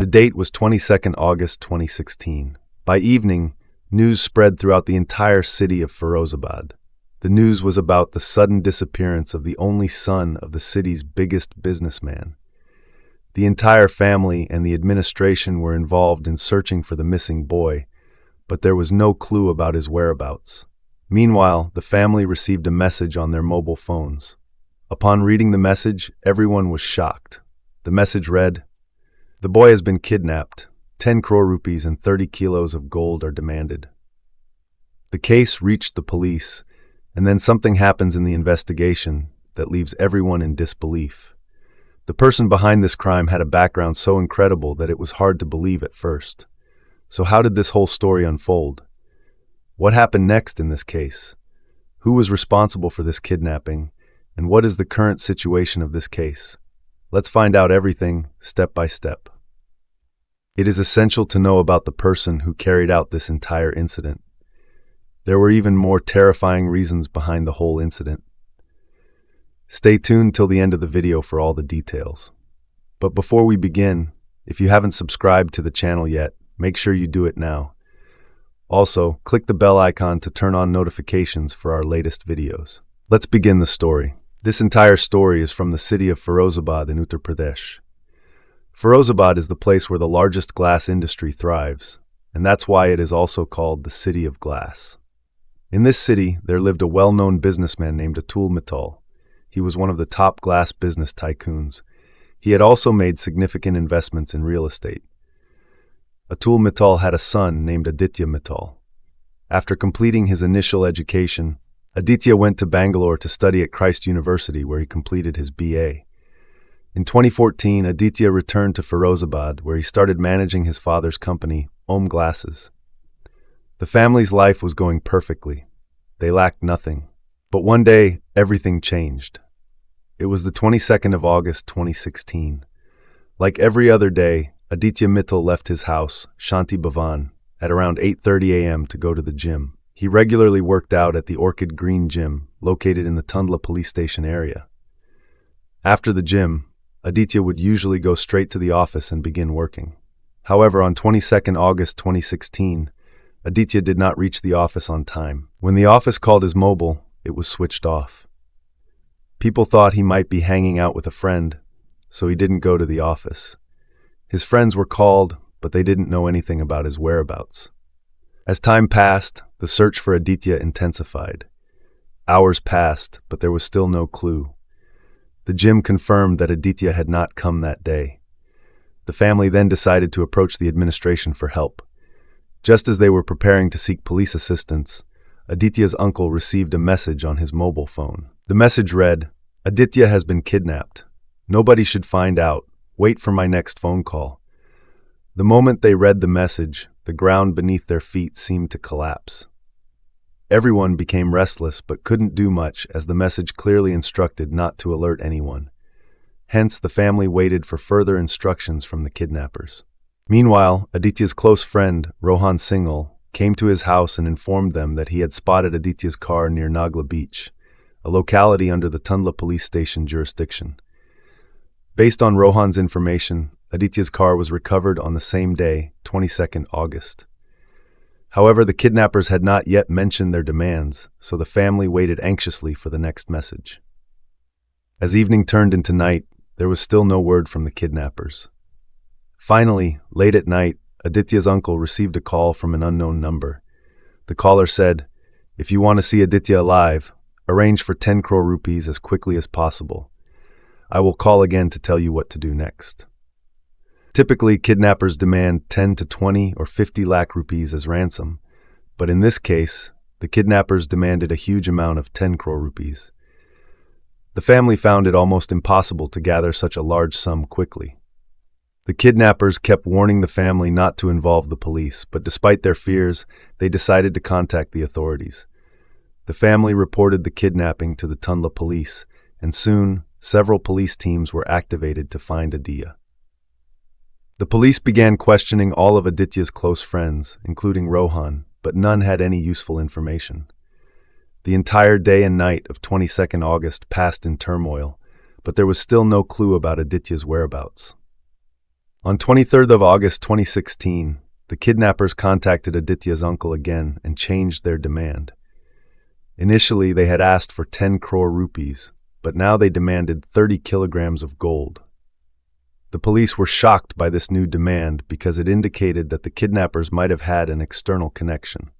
The date was 22nd August 2016. By evening, news spread throughout the entire city of Firozabad. The news was about the sudden disappearance of the only son of the city's biggest businessman. The entire family and the administration were involved in searching for the missing boy, but there was no clue about his whereabouts. Meanwhile, the family received a message on their mobile phones. Upon reading the message, everyone was shocked. The message read, "The boy has been kidnapped. 10 crore rupees and 30 kilos of gold are demanded." The case reached the police, and then something happens in the investigation that leaves everyone in disbelief. The person behind this crime had a background so incredible that it was hard to believe at first. So how did this whole story unfold? What happened next in this case? Who was responsible for this kidnapping? And what is the current situation of this case? Let's find out everything step by step. It is essential to know about the person who carried out this entire incident. There were even more terrifying reasons behind the whole incident. Stay tuned till the end of the video for all the details. But before we begin, if you haven't subscribed to the channel yet, make sure you do it now. Also, click the bell icon to turn on notifications for our latest videos. Let's begin the story. This entire story is from the city of Firozabad in Uttar Pradesh. Firozabad is the place where the largest glass industry thrives, and that's why it is also called the City of Glass. In this city, there lived a well-known businessman named Aditya Mittal. He was one of the top glass business tycoons. He had also made significant investments in real estate. Aditya Mittal had a son named Aditya Mittal. After completing his initial education, Aditya went to Bangalore to study at Christ University, where he completed his BA. In 2014, Aditya returned to Firozabad, where he started managing his father's company, Om Glasses. The family's life was going perfectly. They lacked nothing. But one day, everything changed. It was the 22nd of August 2016. Like every other day, Aditya Mittal left his house, Shanti Bhavan, at around 8:30 a.m. to go to the gym. He regularly worked out at the Orchid Green Gym, located in the Tundla police station area. After the gym, Aditya would usually go straight to the office and begin working. However, on 22nd August 2016, Aditya did not reach the office on time. When the office called his mobile, it was switched off. People thought he might be hanging out with a friend, so he didn't go to the office. His friends were called, but they didn't know anything about his whereabouts. As time passed, the search for Aditya intensified. Hours passed, but there was still no clue. The gym confirmed that Aditya had not come that day. The family then decided to approach the administration for help. Just as they were preparing to seek police assistance, Aditya's uncle received a message on his mobile phone. The message read, "Aditya has been kidnapped. Nobody should find out. Wait for my next phone call." The moment they read the message, the ground beneath their feet seemed to collapse. Everyone became restless but couldn't do much, as the message clearly instructed not to alert anyone. Hence, the family waited for further instructions from the kidnappers. Meanwhile, Aditya's close friend, Rohan Singhal, came to his house and informed them that he had spotted Aditya's car near Nagla Beach, a locality under the Tundla police station jurisdiction. Based on Rohan's information, Aditya's car was recovered on the same day, 22nd August. However, the kidnappers had not yet mentioned their demands, so the family waited anxiously for the next message. As evening turned into night, there was still no word from the kidnappers. Finally, late at night, Aditya's uncle received a call from an unknown number. The caller said, "If you want to see Aditya alive, arrange for 10 crore rupees as quickly as possible. I will call again to tell you what to do next." Typically, kidnappers demand 10 to 20 or 50 lakh rupees as ransom, but in this case, the kidnappers demanded a huge amount of 10 crore rupees. The family found it almost impossible to gather such a large sum quickly. The kidnappers kept warning the family not to involve the police, but despite their fears, they decided to contact the authorities. The family reported the kidnapping to the Tundla police, and soon, several police teams were activated to find Aditya. The police began questioning all of Aditya's close friends, including Rohan, but none had any useful information. The entire day and night of 22nd August passed in turmoil, but there was still no clue about Aditya's whereabouts. On 23rd of August 2016, the kidnappers contacted Aditya's uncle again and changed their demand. Initially, they had asked for 10 crore rupees, but now they demanded 30 kilograms of gold. The police were shocked by this new demand because it indicated that the kidnappers might have had an external connection.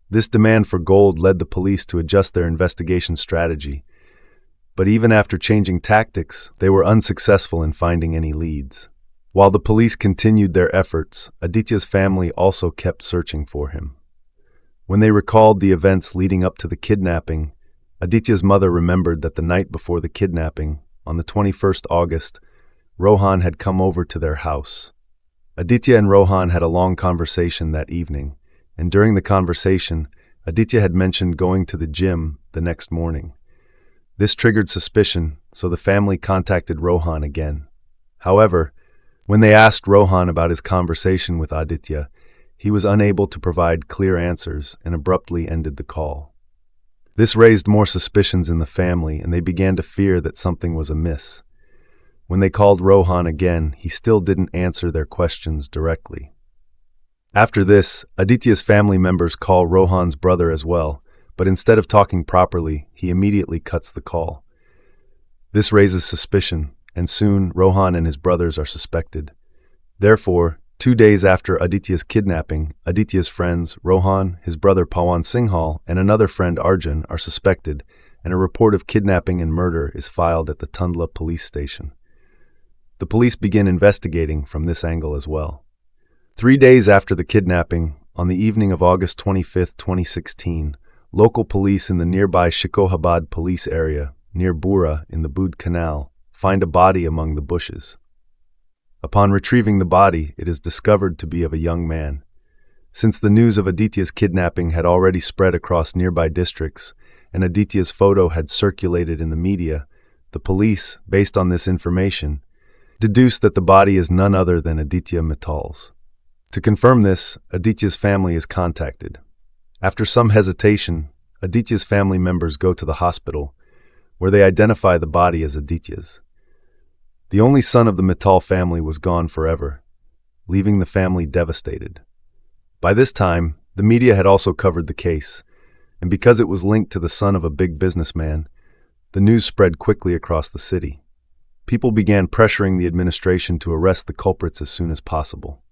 This demand for gold led the police to adjust their investigation strategy, but even after changing tactics, they were unsuccessful in finding any leads. While the police continued their efforts, Aditya's family also kept searching for him. When they recalled the events leading up to the kidnapping, Aditya's mother remembered that the night before the kidnapping, on the 21st August, Rohan had come over to their house. Aditya and Rohan had a long conversation that evening, and during the conversation, Aditya had mentioned going to the gym the next morning. This triggered suspicion, so the family contacted Rohan again. However, when they asked Rohan about his conversation with Aditya, he was unable to provide clear answers and abruptly ended the call. This raised more suspicions in the family, and they began to fear that something was amiss. When they called Rohan again, he still didn't answer their questions directly. After this, Aditya's family members call Rohan's brother as well, but instead of talking properly, he immediately cuts the call. This raises suspicion, and soon Rohan and his brothers are suspected. Therefore, 2 days after Aditya's kidnapping, Aditya's friends, Rohan, his brother Pawan Singhal, and another friend Arjun are suspected, and a report of kidnapping and murder is filed at the Tundla police station. The police begin investigating from this angle as well. 3 days after the kidnapping, on the evening of August 25, 2016, local police in the nearby Firozabad police area, near Bura in the Bood Canal, find a body among the bushes. Upon retrieving the body, it is discovered to be of a young man. Since the news of Aditya's kidnapping had already spread across nearby districts, and Aditya's photo had circulated in the media, the police, based on this information, deduced that the body is none other than Aditya Mittal's. To confirm this, Aditya's family is contacted. After some hesitation, Aditya's family members go to the hospital, where they identify the body as Aditya's. The only son of the Mittal family was gone forever, leaving the family devastated. By this time, the media had also covered the case, and because it was linked to the son of a big businessman, the news spread quickly across the city. People began pressuring the administration to arrest the culprits as soon as possible.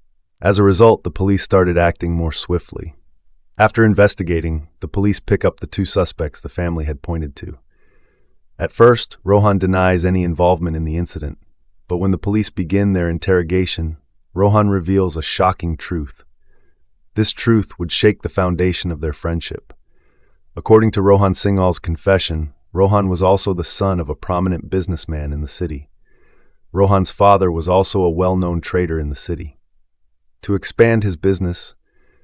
As a result, the police started acting more swiftly. After investigating, the police pick up the 2 suspects the family had pointed to. At first, Rohan denies any involvement in the incident, but when the police begin their interrogation, Rohan reveals a shocking truth. This truth would shake the foundation of their friendship. According to Rohan Singhal's confession, Rohan was also the son of a prominent businessman in the city. Rohan's father was also a well-known trader in the city. To expand his business,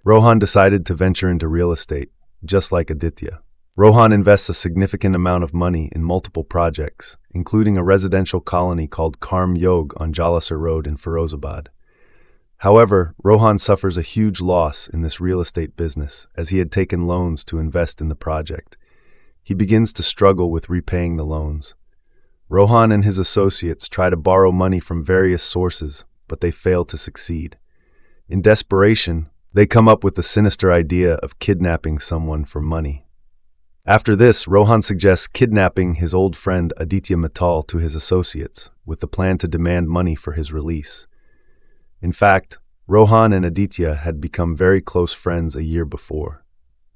Rohan decided to venture into real estate, just like Aditya. Rohan invests a significant amount of money in multiple projects, including a residential colony called Karm Yog on Jalasar Road in Firozabad. However, Rohan suffers a huge loss in this real estate business as he had taken loans to invest in the project. He begins to struggle with repaying the loans. Rohan and his associates try to borrow money from various sources, but they fail to succeed. In desperation, they come up with the sinister idea of kidnapping someone for money. After this, Rohan suggests kidnapping his old friend Aditya Mittal to his associates, with the plan to demand money for his release. In fact, Rohan and Aditya had become very close friends a year before.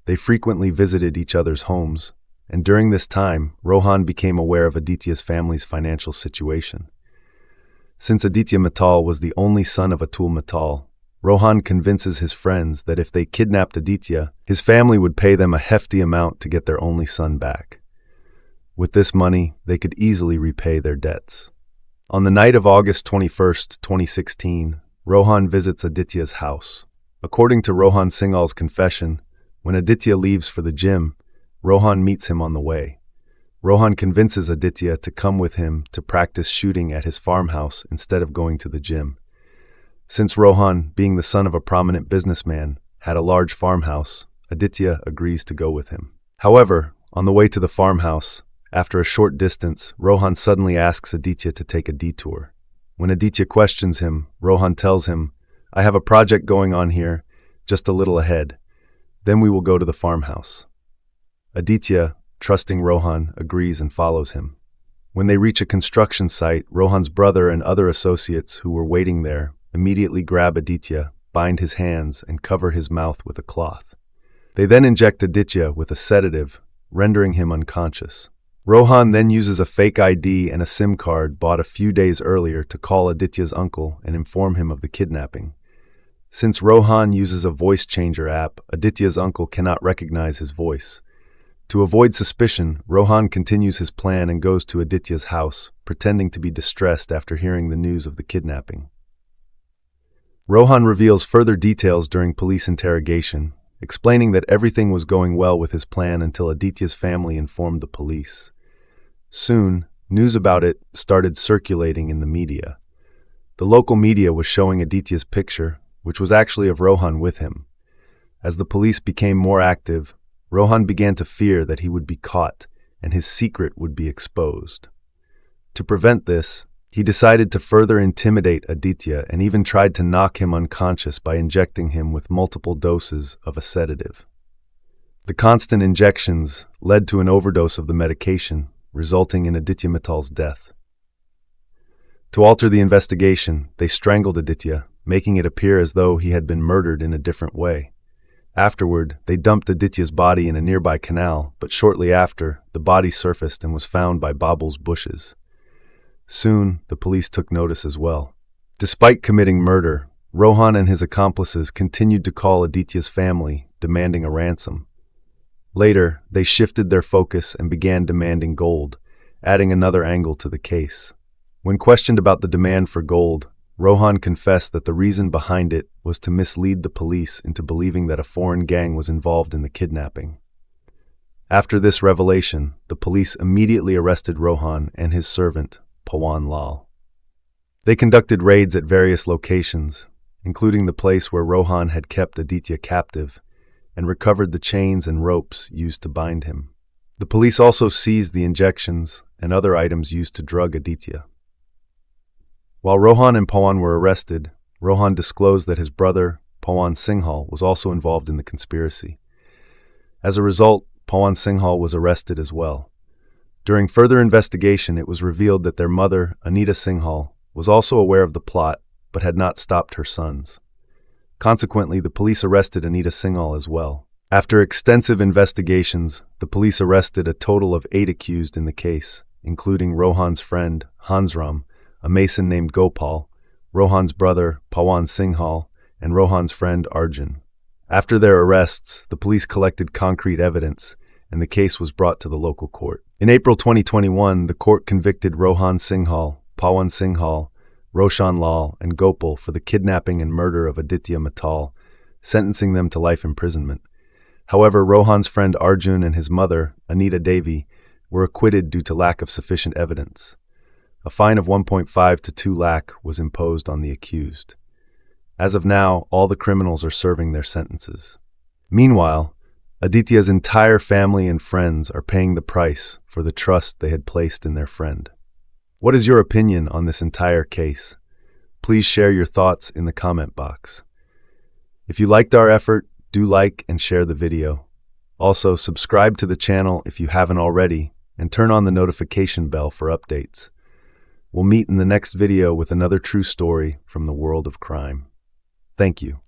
They frequently visited each other's homes, and during this time, Rohan became aware of Aditya's family's financial situation. Since Aditya Mittal was the only son of Atul Mittal, Rohan convinces his friends that if they kidnapped Aditya, his family would pay them a hefty amount to get their only son back. With this money, they could easily repay their debts. On the night of August 21, 2016, Rohan visits Aditya's house. According to Rohan Singhal's confession, when Aditya leaves for the gym, Rohan meets him on the way. Rohan convinces Aditya to come with him to practice shooting at his farmhouse instead of going to the gym. Since Rohan, being the son of a prominent businessman, had a large farmhouse, Aditya agrees to go with him. However, on the way to the farmhouse, after a short distance, Rohan suddenly asks Aditya to take a detour. When Aditya questions him, Rohan tells him, "I have a project going on here, just a little ahead. Then we will go to the farmhouse." Aditya, trusting Rohan, agrees and follows him. When they reach a construction site, Rohan's brother and other associates who were waiting there immediately grab Aditya, bind his hands, and cover his mouth with a cloth. They then inject Aditya with a sedative, rendering him unconscious. Rohan then uses a fake ID and a SIM card bought a few days earlier to call Aditya's uncle and inform him of the kidnapping. Since Rohan uses a voice changer app, Aditya's uncle cannot recognize his voice. To avoid suspicion, Rohan continues his plan and goes to Aditya's house, pretending to be distressed after hearing the news of the kidnapping. Rohan reveals further details during police interrogation, explaining that everything was going well with his plan until Aditya's family informed the police. Soon, news about it started circulating in the media. The local media was showing Aditya's picture, which was actually of Rohan with him. As the police became more active, Rohan began to fear that he would be caught and his secret would be exposed. To prevent this, he decided to further intimidate Aditya and even tried to knock him unconscious by injecting him with multiple doses of a sedative. The constant injections led to an overdose of the medication, resulting in Aditya Mittal's death. To alter the investigation, they strangled Aditya, making it appear as though he had been murdered in a different way. Afterward, they dumped Aditya's body in a nearby canal, but shortly after, the body surfaced and was found by Babul's bushes. Soon, the police took notice as well. Despite committing murder, Rohan and his accomplices continued to call Aditya's family, demanding a ransom. Later, they shifted their focus and began demanding gold, adding another angle to the case. When questioned about the demand for gold, Rohan confessed that the reason behind it was to mislead the police into believing that a foreign gang was involved in the kidnapping. After this revelation, the police immediately arrested Rohan and his servant, Pawan Lal. They conducted raids at various locations, including the place where Rohan had kept Aditya captive, and recovered the chains and ropes used to bind him. The police also seized the injections and other items used to drug Aditya. While Rohan and Pawan were arrested, Rohan disclosed that his brother, Pawan Singhal, was also involved in the conspiracy. As a result, Pawan Singhal was arrested as well. During further investigation, it was revealed that their mother, Anita Singhal, was also aware of the plot but had not stopped her sons. Consequently, the police arrested Anita Singhal as well. After extensive investigations, the police arrested a total of 8 accused in the case, including Rohan's friend, Hansram, a mason named Gopal, Rohan's brother, Pawan Singhal, and Rohan's friend, Arjun. After their arrests, the police collected concrete evidence, and the case was brought to the local court. In April 2021, the court convicted Rohan Singhal, Pawan Singhal, Roshan Lal, and Gopal for the kidnapping and murder of Aditya Mittal, sentencing them to life imprisonment. However, Rohan's friend Arjun and his mother, Anita Devi, were acquitted due to lack of sufficient evidence. A fine of 1.5 to 2 lakh was imposed on the accused. As of now, all the criminals are serving their sentences. Meanwhile, Aditya's entire family and friends are paying the price for the trust they had placed in their friend. What is your opinion on this entire case? Please share your thoughts in the comment box. If you liked our effort, do like and share the video. Also, subscribe to the channel if you haven't already, and turn on the notification bell for updates. We'll meet in the next video with another true story from the world of crime. Thank you.